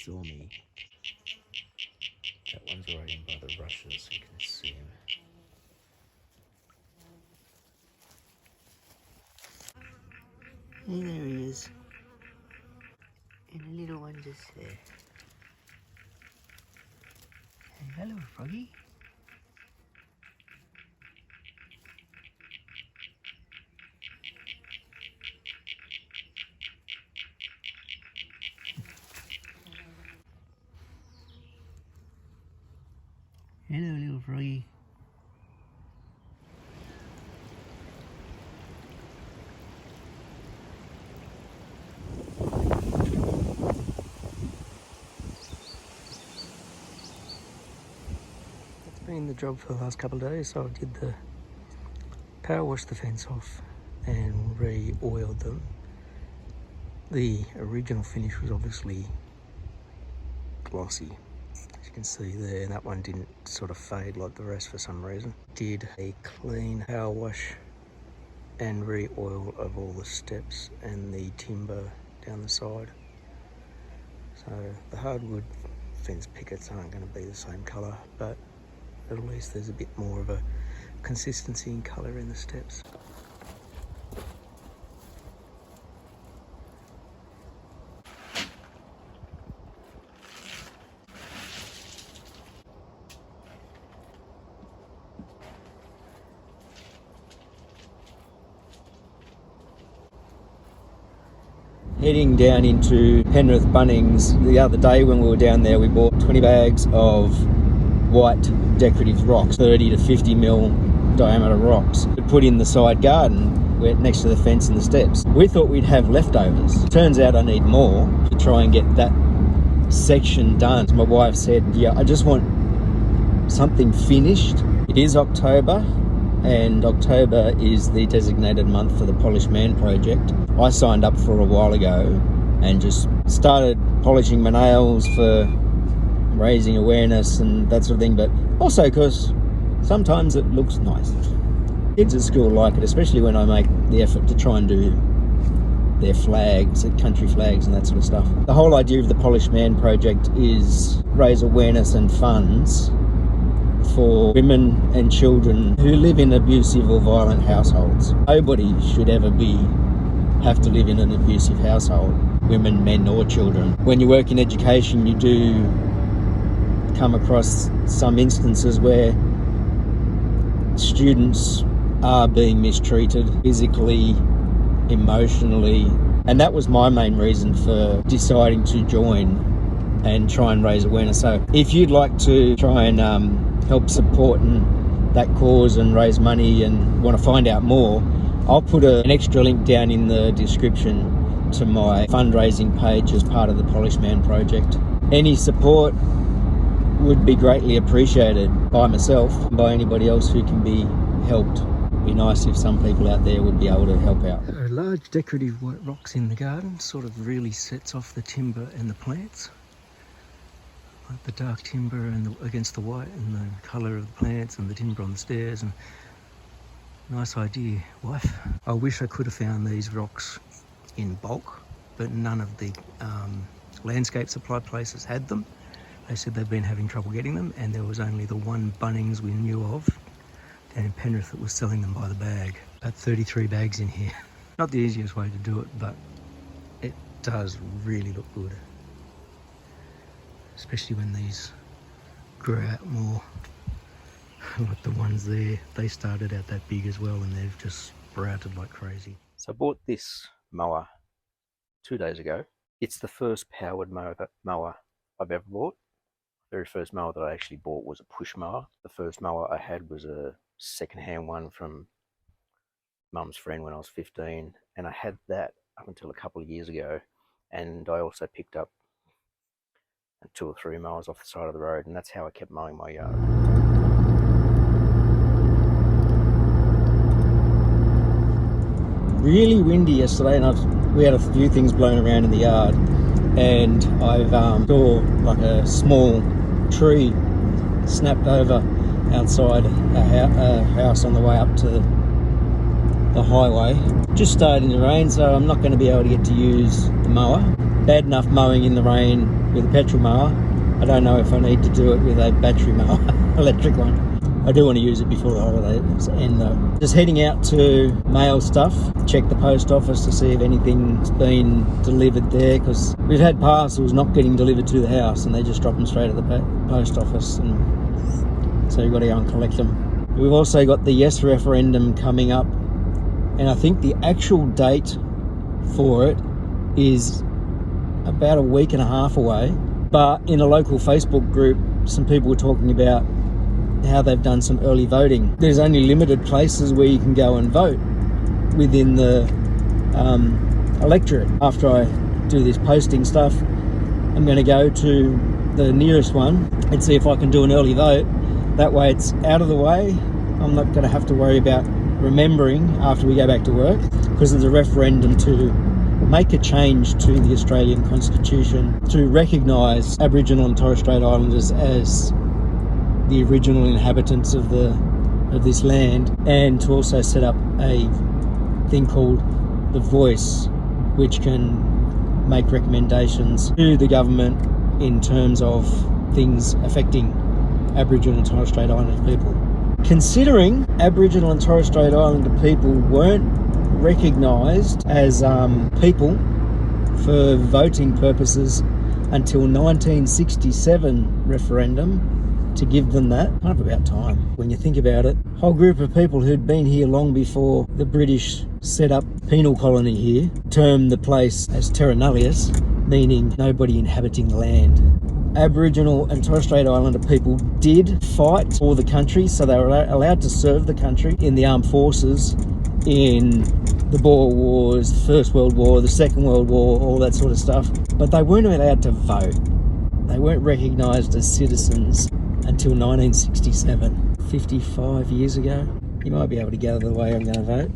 saw me. That one's right in by the rushes, so you can see him. And there he is. And a little one just there. Hey, hello, Froggy. Hello, little Froggy. That's been the job for the last couple of days. So I did the power wash the fence off and re-oiled them. The original finish was obviously glossy, as you can see there, and that one didn't sort of fade like the rest for some reason. Did a clean power wash and re-oil of all the steps and the timber down the side. So the hardwood fence pickets aren't going to be the same colour, but at least there's a bit more of a consistency in colour in the steps. Heading down into Penrith Bunnings. The other day when we were down there, we bought 20 bags of white decorative rocks, 30 to 50 mil diameter rocks, to put in the side garden next to the fence and the steps. We thought we'd have leftovers. Turns out I need more to try and get that section done. My wife said, yeah, I just want something finished. It is October, and October is the designated month for the Polished Man project. I signed up for a while ago and just started polishing my nails for raising awareness and that sort of thing, but also because sometimes it looks nice. Kids at school like it, especially when I make the effort to try and do their flags, country flags and that sort of stuff. The whole idea of the Polished Man project is raise awareness and funds for women and children who live in abusive or violent households. Nobody should ever have to live in an abusive household, women, men or children. When you work in education, you do come across some instances where students are being mistreated physically, emotionally, and that was my main reason for deciding to join and try and raise awareness. So if you'd like to try and help support that cause and raise money and want to find out more, I'll put an extra link down in the description to my fundraising page as part of the Polished Man project. Any support would be greatly appreciated by myself and by anybody else who can be helped. It'd be nice if some people out there would be able to help out. Large decorative white rocks in the garden sort of really sets off the timber and the plants. Like the dark timber and against the white, and the colour of the plants and the timber on the stairs. And nice idea, wife. I wish I could have found these rocks in bulk, but none of the landscape supply places had them. They said they've been having trouble getting them, and there was only the one Bunnings we knew of down in Penrith that was selling them by the bag. About 33 bags in here. Not the easiest way to do it, but it does really look good. Especially when these grow out more. Like the ones there, they started out that big as well, and they've just sprouted like crazy. So I bought this mower 2 days ago. It's the first powered mower I've ever bought. The very first mower that I actually bought was a push mower. The first mower I had was a second-hand one from Mum's friend when I was 15, and I had that up until a couple of years ago. And I also picked up 2 or 3 mowers off the side of the road, and that's how I kept mowing my yard. Really windy yesterday, and we had a few things blowing around in the yard, and I've saw like a small tree snapped over outside a house on the way up to the highway. Just starting to rain, so I'm not going to be able to get to use the mower. Bad enough mowing in the rain with a petrol mower. I don't know if I need to do it with a battery mower, electric one. I do want to use it before the holidays end though. Just heading out to mail stuff, check the post office to see if anything's been delivered there, because we've had parcels not getting delivered to the house and they just drop them straight at the post office, and so you've got to go and collect them. We've also got the Yes referendum coming up, and I think the actual date for it is about a week and a half away. But in a local Facebook group, some people were talking about how they've done some early voting. There's only limited places where you can go and vote within the electorate. After I do this posting stuff, I'm going to go to the nearest one and see if I can do an early vote. That way it's out of the way. I'm not going to have to worry about remembering after we go back to work, because there's a referendum to make a change to the Australian Constitution to recognise Aboriginal and Torres Strait Islanders as the original inhabitants of this land, and to also set up a thing called The Voice, which can make recommendations to the government in terms of things affecting Aboriginal and Torres Strait Islander people. Considering Aboriginal and Torres Strait Islander people weren't recognised as people for voting purposes until 1967 referendum, to give them that, kind of about time when you think about it. Whole group of people who'd been here long before the British set up penal colony here termed the place as terra nullius, meaning nobody inhabiting the land. Aboriginal and Torres Strait Islander people did fight for the country, so they were allowed to serve the country in the armed forces in the Boer Wars, the First World War, the Second World War, all that sort of stuff. But they weren't allowed to vote. They weren't recognised as citizens until 1967, 55 years ago. You might be able to gather the way I'm going to vote.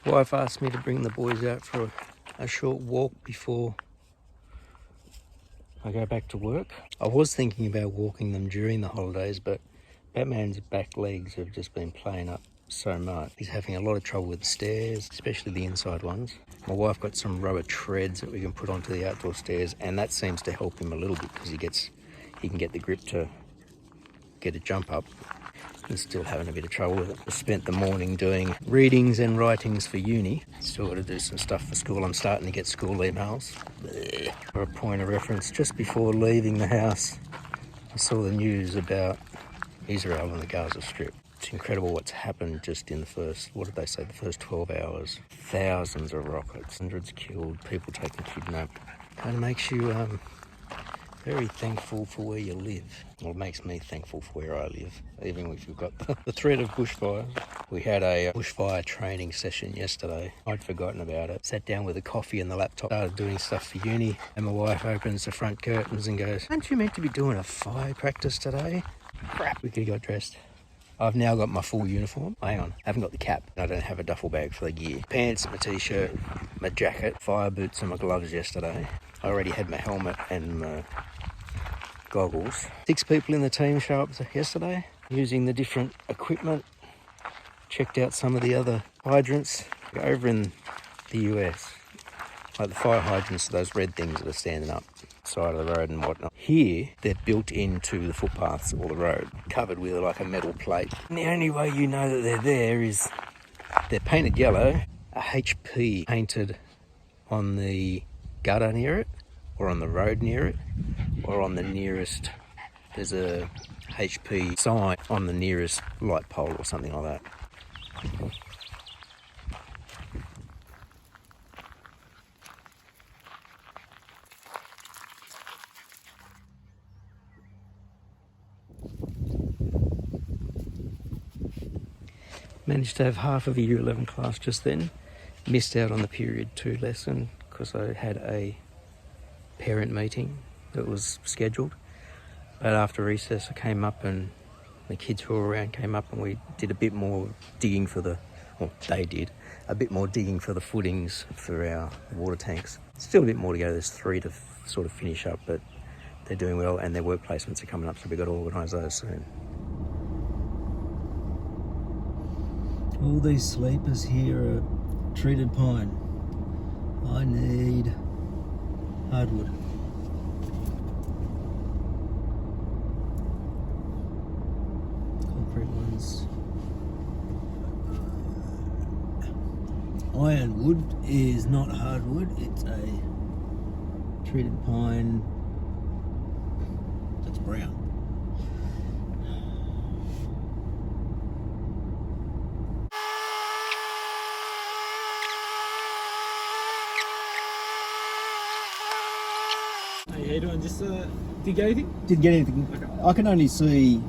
Wife asked me to bring the boys out for a short walk before I go back to work. I was thinking about walking them during the holidays, but Batman's back legs have just been playing up so much. He's having a lot of trouble with the stairs, especially the inside ones. My wife got some rubber treads that we can put onto the outdoor stairs, and that seems to help him a little bit because he can get the grip to get a jump up. He's still having a bit of trouble with it. I spent the morning doing readings and writings for uni. Still got to do some stuff for school. I'm starting to get school emails. For a point of reference, just before leaving the house, I saw the news about Israel and the Gaza Strip. It's incredible what's happened just in the first 12 hours. Thousands of rockets, hundreds killed, people taken kidnapped. Kind of makes you very thankful for where you live. Well, it makes me thankful for where I live, even if we've got the threat of bushfires. We had a bushfire training session yesterday. I'd forgotten about it. Sat down with a coffee and the laptop, started doing stuff for uni, and my wife opens the front curtains and goes, "Aren't you meant to be doing a fire practice today?" Crap, quickly got dressed. I've now got my full uniform. Hang on, I haven't got the cap. I don't have a duffel bag for the gear. Pants, my t-shirt, my jacket, fire boots and my gloves yesterday. I already had my helmet and my goggles. 6 people in the team show up yesterday using the different equipment. Checked out some of the other hydrants. Over in the US, like the fire hydrants, those red things that are standing up side of the road and whatnot. Here, they're built into the footpaths or the road, covered with like a metal plate. And the only way you know that they're there is they're painted yellow, a HP painted on the gutter near it, or on the road near it, or on the nearest there's a HP sign on the nearest light pole or something like that. Managed to have half of a Year 11 class just then. Missed out on the period 2 lesson because I had a parent meeting that was scheduled. But after recess I came up and the kids who were around came up and we did a bit more digging for the, well, they did a bit more digging for the footings for our water tanks. Still a bit more to go. There's 3 to sort of finish up, but they're doing well and their work placements are coming up, so we've got to organise those soon. All these sleepers here are treated pine. I need hardwood. Concrete ones. Ironwood is not hardwood, it's a treated pine that's brown. How you doing? Just did you get anything? Didn't get anything. Okay. I can only see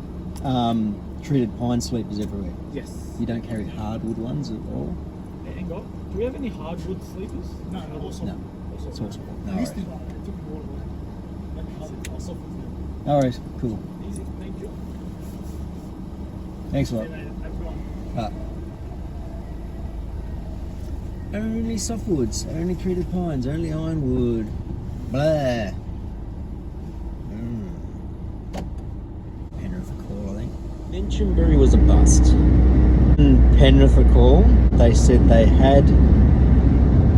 treated pine sleepers everywhere. Yes. You don't carry hardwood ones at all? Hang on. Do we have any hardwood sleepers? No, awesome. No. It's awesome. No Used worries. to. It took me a while. I'll soften it. No worries. Cool. Easy. Thank you. Thanks a lot. Yeah, mate, have a good one. Only softwoods, only treated pines, only ironwood. Blah. Penrith a call, I think. Minchinbury was a bust. Penrith a call. They said they had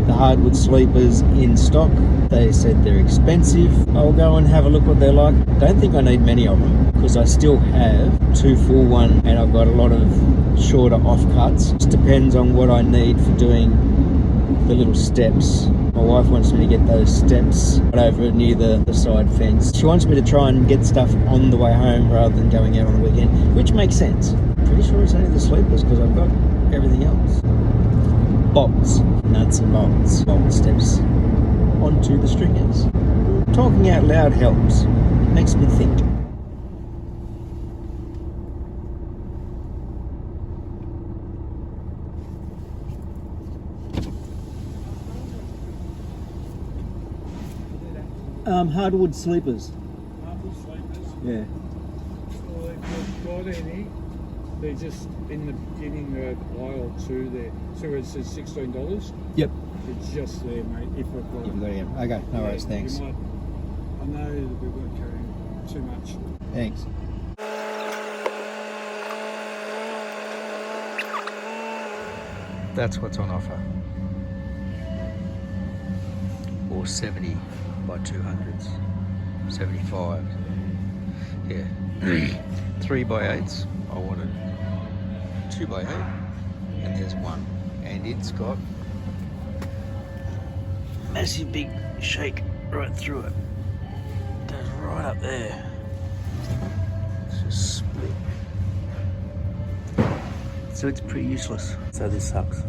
the hardwood sleepers in stock. They said they're expensive. I'll go and have a look what they're like. Don't think I need many of them because I still have 2 full one and I've got a lot of shorter offcuts. Just depends on what I need for doing the little steps. My wife wants me to get those steps right over near the side fence. She wants me to try and get stuff on the way home rather than going out on the weekend, which makes sense. Pretty sure it's only the sleepers because I've got everything else. Bolts, nuts and bolts, bolt steps onto the stringers. Talking out loud helps. Makes me think. Hardwood sleepers. Hardwood sleepers. Yeah. Well, they've got any. They're just in the beginning of aisle 2 there. So it says $16. Yep. It's just there, mate. If we've got You've it. got it. Okay, no worries, thanks. I know that we weren't carrying too much. Thanks. That's what's on offer. Or 70 by 200s. 75. Yeah. 3 by 8s. I wanted 2 by 8. And there's one. And it's got massive big shake right through it. Goes right up there. It's just split. So it's pretty useless. So this sucks.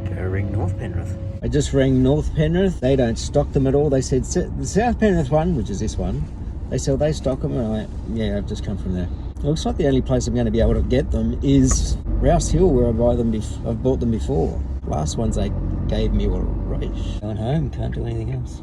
Go ring North Penrith. I just rang North Penrith. They don't stock them at all. They said the South Penrith one, which is this one, they stock them. And I went, yeah, I've just come from there. It looks like the only place I'm going to be able to get them is Rouse Hill, where I buy them. I've bought them before. Last ones they gave me were rubbish. Going home, can't do anything else.